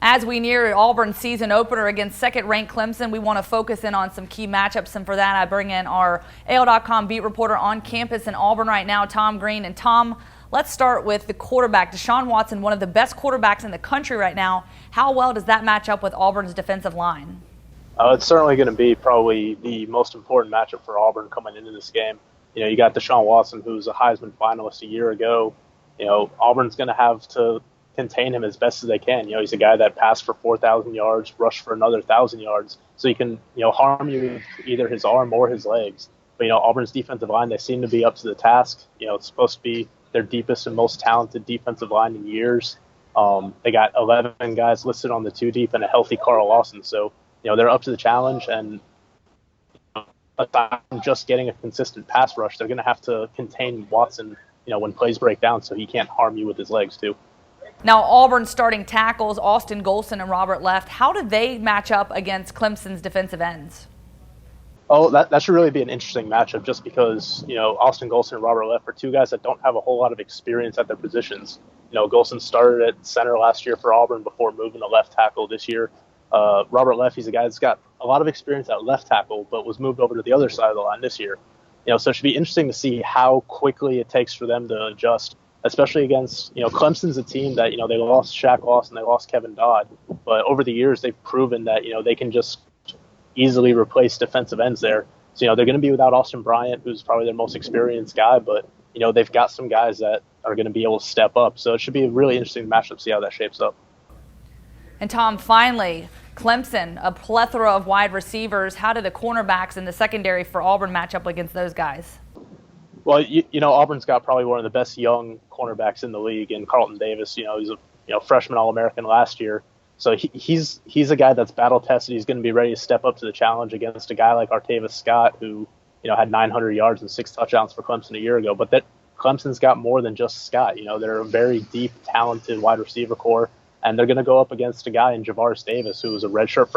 As we near Auburn's season opener against second-ranked Clemson, we want to focus in on some key matchups, and for that I bring in our AL.com beat reporter on campus in Auburn right now, Tom Green. And Tom, let's start with the quarterback, Deshaun Watson, one of the best quarterbacks in the country right now. How well does that match up with Auburn's defensive line? It's certainly going to be probably the most important matchup for Auburn coming into this game. You know, you got Deshaun Watson, who's a Heisman finalist a year ago. You know, Auburn's going to have to contain him as best as they can. You know, he's a guy that passed for 4,000 yards, rushed for another 1,000 yards, so he can, harm you with either his arm or his legs. But, Auburn's defensive line, they seem to be up to the task. It's supposed to be their deepest and most talented defensive line in years. They got 11 guys listed on the 2 deep and a healthy Carl Lawson. So, they're up to the challenge, and aside from just getting a consistent pass rush, they're going to have to contain Watson, when plays break down, so he can't harm you with his legs too. Now, Auburn's starting tackles, Austin Golson and Robert Left, how do they match up against Clemson's defensive ends? Oh, that should really be an interesting matchup just because, Austin Golson and Robert Left are 2 guys that don't have a whole lot of experience at their positions. Golson started at center last year for Auburn before moving to left tackle this year. Robert Left, he's a guy that's got a lot of experience at left tackle, but was moved over to the other side of the line this year. So it should be interesting to see how quickly it takes for them to adjust, especially against, Clemson's a team that, they lost Shaq Lawson, they lost Kevin Dodd, but over the years they've proven that, they can just easily replace defensive ends there. So, they're going to be without Austin Bryant, who's probably their most experienced guy, but, they've got some guys that are going to be able to step up. So it should be a really interesting matchup, see how that shapes up. And Tom, finally, Clemson, a plethora of wide receivers. How do the cornerbacks in the secondary for Auburn match up against those guys? Well, Auburn's got probably one of the best young cornerbacks in the league, and Carlton Davis. He's a freshman All-American last year, so he's a guy that's battle tested. He's going to be ready to step up to the challenge against a guy like Artavis Scott, who had 900 yards and 6 touchdowns for Clemson a year ago. But that Clemson's got more than just Scott. They're a very deep, talented wide receiver core, and they're going to go up against a guy in Javaris Davis, who was a redshirt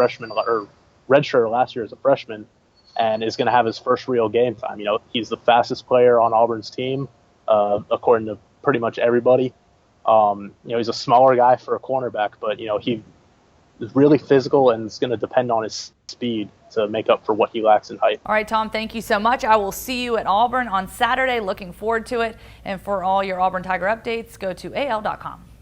last year as a freshman, and is going to have his first real game time. He's the fastest player on Auburn's team, according to pretty much everybody. He's a smaller guy for a cornerback, but, he is really physical and is going to depend on his speed to make up for what he lacks in height. All right, Tom, thank you so much. I will see you at Auburn on Saturday. Looking forward to it. And for all your Auburn Tiger updates, go to AL.com.